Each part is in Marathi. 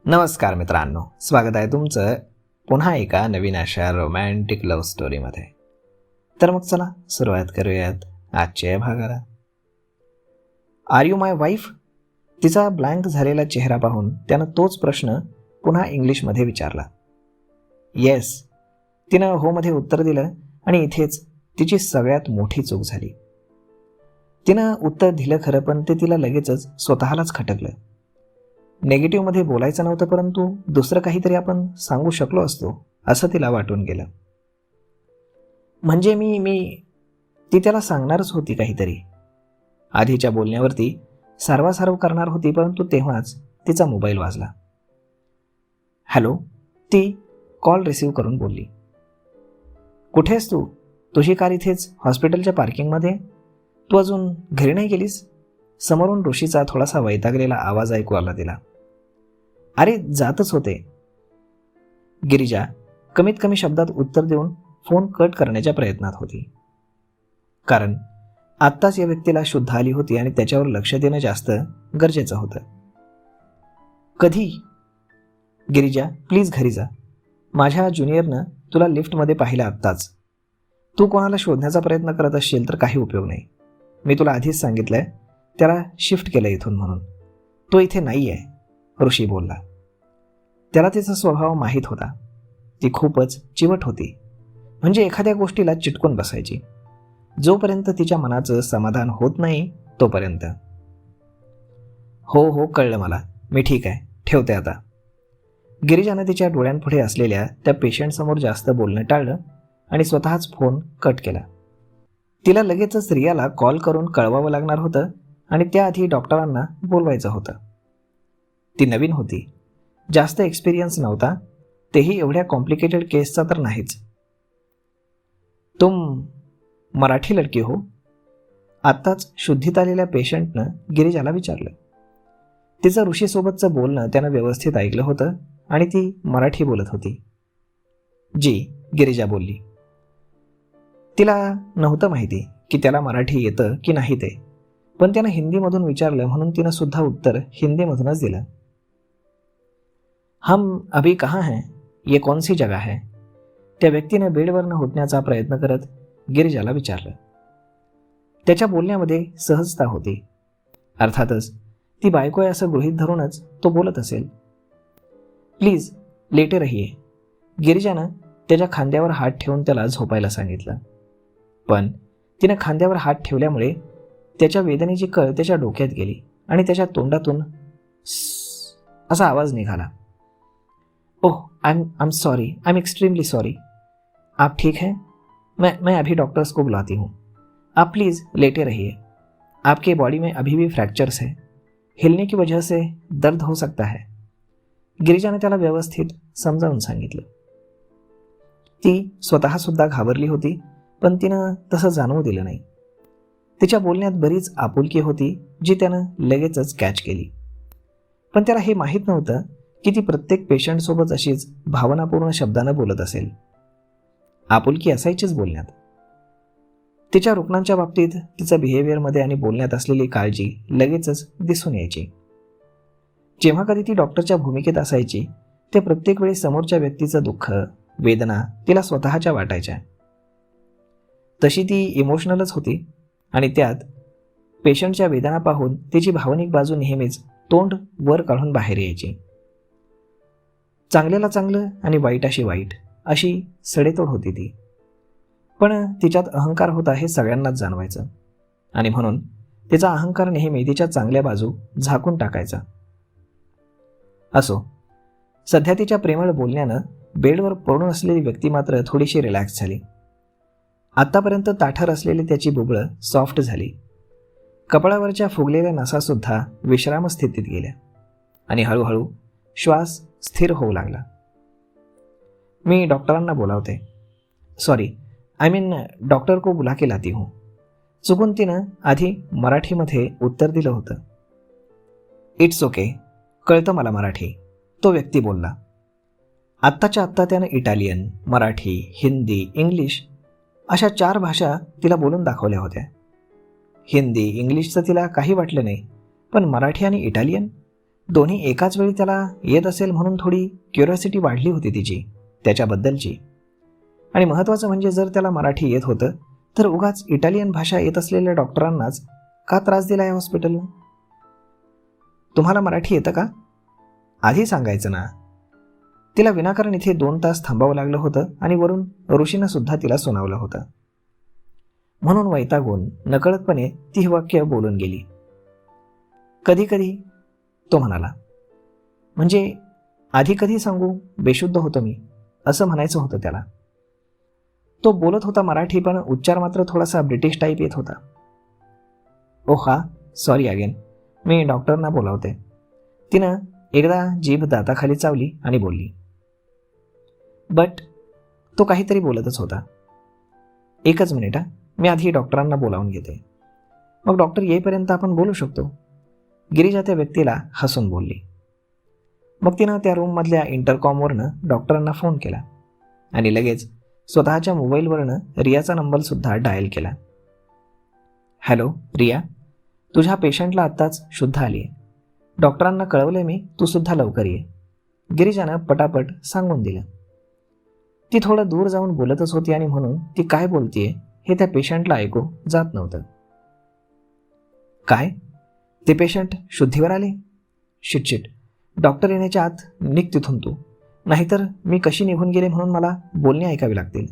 नमस्कार मित्रांनो, स्वागत आहे तुमचं पुन्हा एका नवीन अशा रोमॅन्टिक लव्ह स्टोरीमध्ये. तर मग चला सुरुवात करूयात आजच्या या भागाला. Are you my wife? तिचा ब्लँक झालेला चेहरा पाहून त्यानं तोच प्रश्न पुन्हा इंग्लिशमध्ये विचारला. येस, तिनं होमध्ये उत्तर दिलं आणि इथेच तिची सगळ्यात मोठी चूक झाली. तिनं उत्तर दिलं खरं, पण ते तिला लगेचच स्वतःलाच खटकलं. नेगेटिव्हमध्ये बोलायचं नव्हतं, परंतु दुसरं काहीतरी आपण सांगू शकलो असतो असं तिला वाटून गेलं. म्हणजे मी ती त्याला सांगणारच होती काहीतरी. आधीच्या बोलण्यावरती सारवासारव करणार होती, परंतु तेव्हाच तिचा मोबाईल वाजला. हॅलो, ती कॉल रिसीव्ह करून बोलली. कुठेस तू? तुझी कार इथेच हॉस्पिटलच्या पार्किंगमध्ये. तू अजून घरी नाही गेलीस? समोरून ऋषीचा थोडासा वैतागलेला आवाज ऐकू आला तिला. अरे जातच होते. गिरिजा कमीत कमी शब्दात उत्तर देऊन फोन कट करण्याच्या प्रयत्नात होती, कारण आत्ताच या व्यक्तीला शुद्ध आली होती आणि त्याच्यावर लक्ष देणं जास्त गरजेचं होतं. कधी? गिरिजा प्लीज घरी जा. माझ्या ज्युनियरनं तुला लिफ्टमध्ये पाहिलं आत्ताच. तू कोणाला शोधण्याचा प्रयत्न करत असशील तर काही उपयोग नाही. मी तुला आधीच सांगितलंय त्याला शिफ्ट केलं इथून म्हणून. तो इथे नाही आहे, ऋषी बोलला. त्याला तिचा स्वभाव माहीत होता. ती खूपच चिवट होती, म्हणजे एखाद्या गोष्टीला चिटकून बसायची जोपर्यंत तिच्या मनाचं समाधान होत नाही तोपर्यंत. हो कळलं मला, मी ठीक आहे, ठेवते आता. गिरिजानं तिच्या डोळ्यांपुढे असलेल्या त्या पेशंटसमोर जास्त बोलणं टाळलं आणि स्वतःच फोन कट केला. तिला लगेचच रियाला कॉल करून कळवावं लागणार होतं आणि त्याआधी डॉक्टरांना बोलवायचं होतं. ती नवीन होती, जास्त एक्सपिरियन्स नव्हता, तेही एवढ्या कॉम्प्लिकेटेड केसचा तर नाहीच. तुम मराठी लडकी हो? आत्ताच शुद्धीत आलेल्या पेशंटनं गिरिजाला विचारलं. तिचं ऋषीसोबतचं बोलणं त्यानं व्यवस्थित ऐकलं होतं आणि ती मराठी बोलत होती. जी, गिरिजा बोलली. तिला नव्हतं माहिती की त्याला मराठी येतं की नाही ते, पण त्यानं हिंदीमधून विचारलं म्हणून तिनं सुद्धा उत्तर हिंदीमधूनच दिलं. हम अभी कहाँ हैं? ये कौन सी जगह है? त्या व्यक्तीने बेडवरनं उठण्याचा प्रयत्न करत गिरिजाला विचारलं. त्याच्या बोलण्यामध्ये सहजता होती. अर्थातच ती बायको आहे असं गृहीत धरूनच तो बोलत असेल. प्लीज लेटे रहिये. गिरिजानं त्याच्या खांद्यावर हात ठेवून त्याला झोपायला सांगितलं, पण तिनं खांद्यावर हात ठेवल्यामुळे त्याच्या वेदनेची कळ त्याच्या डोक्यात गेली आणि त्याच्या तोंडातून असा आवाज निघाला. Oh, I am sorry, I am extremely sorry. आप ठीक हैं? मैं अभी डॉक्टर्स को बुलाती हूँ. आप प्लीज़ लेटे रहिए. आपके बॉडी में अभी भी फ्रैक्चर्स है. हिलने की वजह से दर्द हो सकता है. गिरिजाने त्याला व्यवस्थित समजावून सांगितलं. ती स्वतःसुद्धा घाबरली होती, पण तिनं तसं जाणवू दिलं नाही. तिच्या बोलण्यात बरीच आपुलकी होती जी त्यानं लगेचच कॅच केली, पण त्याला हे माहीत नव्हतं की ती प्रत्येक पेशंटसोबत अशीच भावनापूर्ण शब्दानं बोलत असेल. आपुलकी असायचीच बोलण्यात. तिच्या रुग्णांच्या बाबतीत तिचं बिहेवियरमध्ये आणि बोलण्यात असलेली काळजी लगेचच दिसून यायची. जेव्हा कधी ती डॉक्टरच्या भूमिकेत असायची ते प्रत्येक वेळी समोरच्या व्यक्तीचं दुःख, वेदना तिला स्वतःच्या वाटायच्या. तशी ती इमोशनलच होती आणि त्यात पेशंटच्या वेदना पाहून तिची भावनिक बाजू नेहमीच तोंड वर काढून बाहेर यायची. चांगल्याला चांगलं आणि वाईटाशी वाईट अशी सडेतोड होती ती. पण तिच्यात अहंकार होता हे सगळ्यांनाच जाणवायचं आणि म्हणून तिचा अहंकार नेहमी तिच्या चांगल्या बाजू झाकून टाकायचा. असो, सध्या तिच्या प्रेमळ बोलण्यानं बेडवर पडून असलेली व्यक्ती मात्र थोडीशी रिलॅक्स झाली. आत्तापर्यंत ताठर असलेली त्याची बुबळं सॉफ्ट झाली. कपाळावरच्या फुगलेल्या नसासुद्धा विश्राम स्थितीत गेल्या आणि हळूहळू श्वास स्थिर होऊ लागला. मी डॉक्टरांना बोलावते. सॉरी, आय मीन डॉक्टर को बुला के लाती हूँ. चुकून तिनं आधी मराठीमध्ये उत्तर दिलं होतं. इट्स ओके, कळतं मला मराठी, तो व्यक्ती बोलला. आत्ताच्या आत्ता त्यानं इटालियन, मराठी, हिंदी, इंग्लिश अशा 4 भाषा तिला बोलून दाखवल्या होत्या. हिंदी इंग्लिशचं तिला काही वाटलं नाही, पण मराठी आणि इटालियन दोन्ही एकाच वेळी त्याला येत असेल म्हणून थोडी क्युरिओसिटी वाढली होती तिची त्याच्याबद्दलची. आणि महत्त्वाचं म्हणजे जर त्याला मराठी येत होतं तर उगाच इटालियन भाषा येत असलेल्या डॉक्टरांनाच का त्रास दिला या हॉस्पिटलनं? तुम्हाला मराठी येतं का? आधी सांगायचं ना. तिला विनाकारण इथे 2 तास थांबावं लागलं होतं आणि वरून ऋषीनं सुद्धा तिला सुनावलं होतं. म्हणून वैतागून नकळतपणे ती ही वाक्य बोलून गेली. कधी कधी, तो म्हणाला. म्हणजे आधी कधी सांगू, बेशुद्ध होतो मी, असं म्हणायचं होतं त्याला. तो बोलत होता मराठी, पण उच्चार मात्र थोडासा ब्रिटिश टाईप येत होता. ओह हा, सॉरी अगेन, मी डॉक्टरना बोलावते. तिनं एकदा जीभ दाताखाली चावली आणि बोलली. बट तो काहीतरी बोलतच होता. एकच मिनिट, मी आधी डॉक्टरांना बोलावून घेते, मग डॉक्टर येईपर्यंत आपण बोलू शकतो. गिरिजा त्या व्यक्तीला हसून बोलली. मग तिनं त्या रूममधल्या इंटरकॉमवरनं डॉक्टरांना फोन केला आणि लगेच स्वतःच्या मोबाईलवरनं रियाचा नंबरसुद्धा डायल केला. हॅलो रिया, तुझ्या पेशंटला आत्ताच शुद्ध आली आहे. डॉक्टरांना कळवलंय मी, तू सुद्धा लवकर ये, गिरिजानं पटापट सांगून दिलं. ती थोडं दूर जाऊन बोलतच होती आणि म्हणून ती काय बोलतीये हे त्या पेशंटला ऐकू जात नव्हतं. काय? ते पेशंट शुद्धीवर आले? शिट, डॉक्टर येण्याच्या आत निघ तिथून तू, नाहीतर मी कशी निघून गेले म्हणून मला बोलणे ऐकावी लागतील,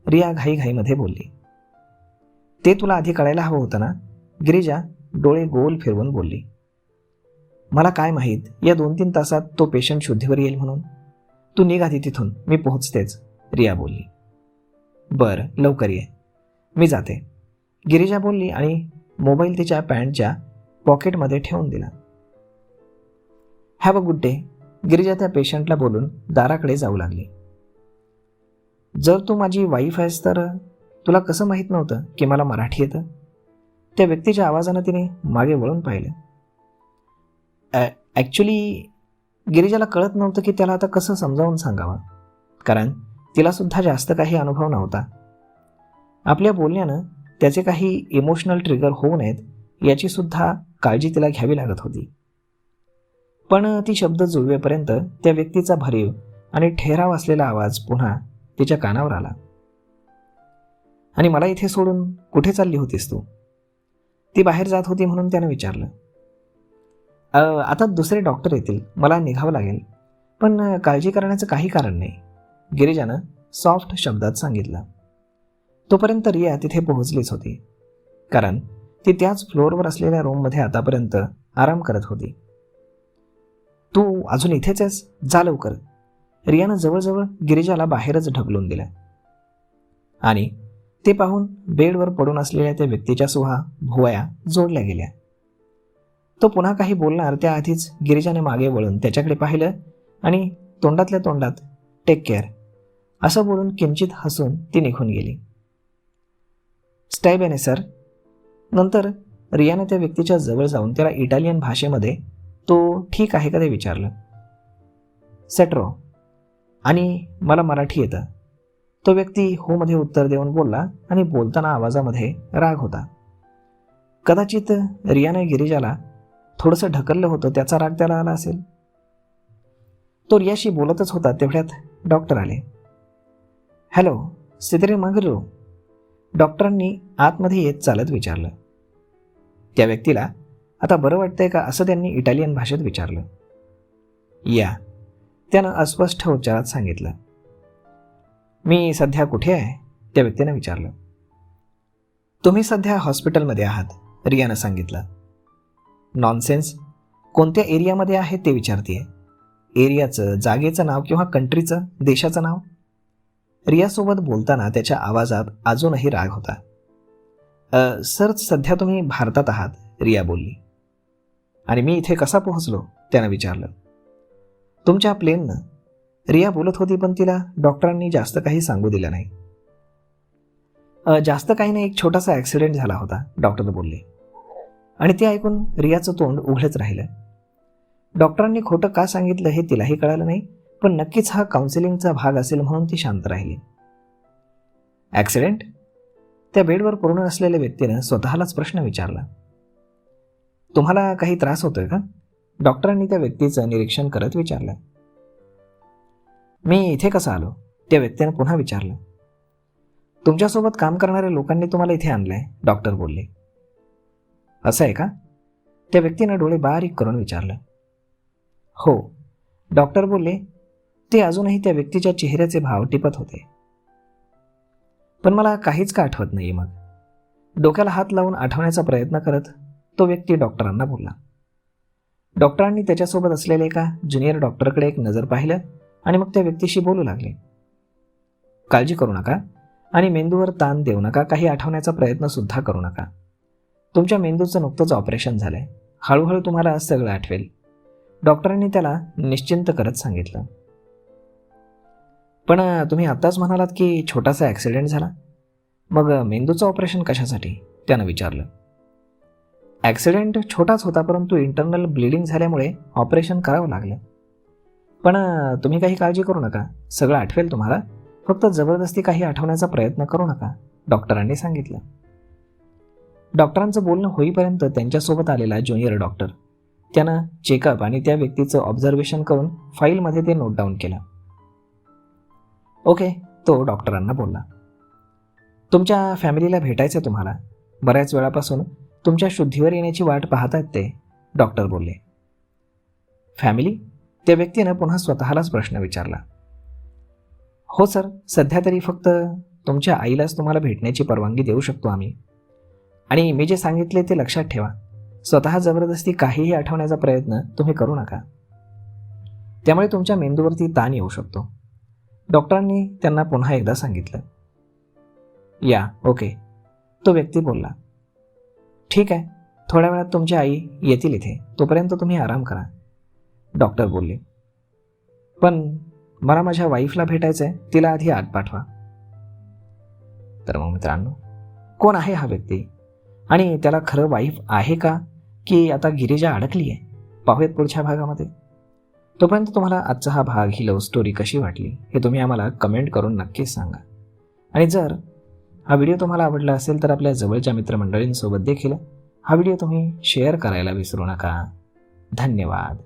रिया घाईघाईमध्ये बोलली. ते तुला आधी कळायला हवं होतं ना, गिरिजा डोळे गोल फिरवून बोलली. मला काय माहीत या 2-3 तासात तो पेशंट शुद्धीवर येईल म्हणून. तू निघ आधी तिथून, मी पोहोचतेच, रिया बोलली. बरं, लवकर ये, मी जाते, गिरिजा बोलली आणि मोबाईल तिच्या पॅन्टच्या पॉकेटमध्ये ठेवून दिला. Have a good day, Girija त्या पेशंटला बोलून दाराकडे जाऊ लागली. जर तू माझी वाईफ आहेस तर तुला कसं माहीत नव्हतं की मला मराठी येतं? त्या व्यक्तीच्या आवाजानं तिने मागे वळून पाहिलं. ॲक्च्युली गिरिजाला कळत नव्हतं की त्याला आता कसं समजावून सांगावं, कारण तिलासुद्धा जास्त काही अनुभव नव्हता. आपल्या बोलण्यानं त्याचे काही इमोशनल ट्रिगर होऊ नयेत याची सुद्धा काळजी तिला घ्यावी लागत होती. पण ती शब्द जुळवेपर्यंत त्या व्यक्तीचा भरीव आणि ठेराव असलेला आवाज पुन्हा तिच्या कानावर आला. आणि मला इथे सोडून कुठे चालली होतीस तू? ती बाहेर जात होती म्हणून त्यानं विचारलं. आता दुसरे डॉक्टर येतील, मला निघावं लागेल, पण काळजी करण्याचं काही कारण नाही, गिरिजानं सॉफ्ट शब्दात सांगितलं. तोपर्यंत रिया तिथे पोहोचलीच होती, कारण ती त्याच फ्लोअरवर असलेल्या रूममध्ये आतापर्यंत आराम करत होती. तू अजून इथेच आहेस? जा लवकर, रियानं जवळजवळ गिरिजाला बाहेरच ढकलून दिलं. आणि ते पाहून बेडवर पडून असलेल्या त्या व्यक्तीच्या सुहा भुवया जोडल्या गेल्या. तो पुन्हा काही बोलणार त्याआधीच गिरिजाने मागे वळून त्याच्याकडे पाहिलं आणि तोंडातल्या तोंडात टेक केअर असं बोलून किंचित हसून ती निघून गेली. स्टाय बेने सर. नंतर रियाने त्या व्यक्तीच्या जवळ जाऊन त्याला इटालियन भाषेमध्ये तो ठीक आहे का ते विचारलं. सेट्रो. आणि मला मराठी येतं, तो व्यक्ती हो मध्ये उत्तर देऊन बोलला आणि बोलताना आवाजामध्ये राग होता. कदाचित रियाने गिरिजाला थोडंसं ढकललं होतं, त्याचा राग त्याला आला असेल. तो रियाशी बोलतच होता तेवढ्यात डॉक्टर आले. हॅलो सिद्रे मागरो, डॉक्टरांनी आतमध्ये येत चालत विचारलं. त्या व्यक्तीला आता बरं वाटतंय का असं त्यांनी इटालियन भाषेत विचारलं. या, त्यानं अस्पष्ट उच्चारात सांगितलं. मी सध्या कुठे आहे? त्या व्यक्तीनं विचारलं. तुम्ही सध्या हॉस्पिटलमध्ये आहात, रियानं सांगितलं. नॉनसेन्स, कोणत्या एरियामध्ये आहे ते विचारतीये? एरियाचं, जागेचं नाव किंवा कंट्रीचं, देशाचं नाव? रियासोबत बोलताना त्याच्या आवाजात अजूनही राग होता. सर सध्या तुम्ही भारतात आहात, रिया बोलली. आणि मी इथे कसा पोहोचलो? त्यानं विचारलं. तुमच्या प्लेननं, रिया बोलत होती, पण तिला डॉक्टरांनी जास्त काही सांगू दिलं नाही. जास्त काही नाही, एक छोटासा ॲक्सिडेंट झाला होता, डॉक्टर बोलले. आणि ते ऐकून रियाचं तोंड उघडच राहिलं. डॉक्टरांनी खोटं का सांगितलं हे तिलाही कळालं नाही, पण नक्कीच हा काउन्सिलिंगचा भाग असेल म्हणून ती शांत राहिली. ॲक्सिडेंट? त्या बेडवर पडून असलेल्या व्यक्तीनं स्वतःलाच प्रश्न विचारला. तुम्हाला काही त्रास होतोय का? डॉक्टरांनी त्या व्यक्तीचं निरीक्षण करत विचारलं. मी इथे कसं आलो? त्या व्यक्तीने पुन्हा विचारलं. तुमच्यासोबत काम करणाऱ्या लोकांनी तुम्हाला इथे आणलंय, डॉक्टर बोलले. असं आहे का? त्या व्यक्तीनं डोळे बारीक करून विचारलं. हो, डॉक्टर बोलले. ते अजूनही त्या व्यक्तीच्या चेहऱ्याचे भाव टिपत होते. पण मला काहीच का आठवत नाही. मग डोक्याला हात लावून आठवण्याचा प्रयत्न करत तो व्यक्ती डॉक्टरांना बोलला. डॉक्टरांनी त्याच्यासोबत असलेल्या एका ज्युनियर डॉक्टरकडे एक नजर पाहिलं आणि मग त्या व्यक्तीशी बोलू लागले. काळजी करू नका आणि मेंदूवर ताण देऊ नका. काही आठवण्याचा प्रयत्न सुद्धा करू नका. तुमच्या मेंदूचं नुकतंच ऑपरेशन झालंय. हळूहळू तुम्हाला सगळं आठवेल, डॉक्टरांनी त्याला निश्चिंत करत सांगितलं. पण तुम्ही आत्ताच म्हणालात की छोटासा ॲक्सिडेंट झाला, मग मेंदूचं ऑपरेशन कशासाठी? त्यानं विचारलं. ॲक्सिडेंट छोटाच होता, परंतु इंटरनल ब्लिडिंग झाल्यामुळे ऑपरेशन करावं लागलं. पण तुम्ही काही काळजी करू नका, सगळं आठवेल तुम्हाला. फक्त जबरदस्ती काही आठवण्याचा प्रयत्न करू नका, डॉक्टरांनी सांगितलं. डॉक्टरांचं बोलणं होईपर्यंत त्यांच्यासोबत आलेला ज्युनियर डॉक्टर त्यानं चेकअप आणि त्या व्यक्तीचं ऑब्झर्वेशन करून फाईलमध्ये ते नोट डाऊन केलं. ओके, तो डॉक्टरांना बोलला. तुमच्या फॅमिलीला भेटायचं तुम्हाला. बऱ्याच वेळापासून तुमच्या शुद्धीवर येण्याची वाट पाहतात ते, डॉक्टर बोलले. फॅमिली? त्या व्यक्तीनं पुन्हा स्वतःलाच प्रश्न विचारला. हो सर, सध्या तरी फक्त तुमच्या आईलाच तुम्हाला भेटण्याची परवानगी देऊ शकतो आम्ही. आणि मी जे सांगितले ते लक्षात ठेवा. स्वतः जबरदस्ती काहीही आठवण्याचा प्रयत्न तुम्ही करू नका. त्यामुळे तुमच्या मेंदूवरती ताण येऊ शकतो, डॉक्टरांनी त्यांना पुन्हा एकदा सांगितलं. या, ओके, तो व्यक्ती बोलला. ठीक आहे, थोड्या वेळात तुमची आई येतील इथे, तोपर्यंत तुम्ही आराम करा, डॉक्टर बोलले. पण मला माझ्या वाईफला भेटायचं आहे, तिला आधी आत पाठवा. तर मग मित्रांनो, कोण आहे हा व्यक्ती आणि त्याला खरं वाईफ आहे का, की आता गिरिजा अडकली आहे? पाहूयात पुढच्या भागामध्ये. तोपर्यंत तुम्हाला आजचा हा भाग, ही लव्ह स्टोरी कशी वाटली हे तुम्ही आम्हाला कमेंट करून नक्कीच सांगा. आणि जर हा व्हिडिओ तुम्हाला आवडला असेल तर आपल्या जवळच्या मित्रमंडळींसोबत देखील हा व्हिडिओ तुम्ही शेअर करायला विसरू नका. धन्यवाद.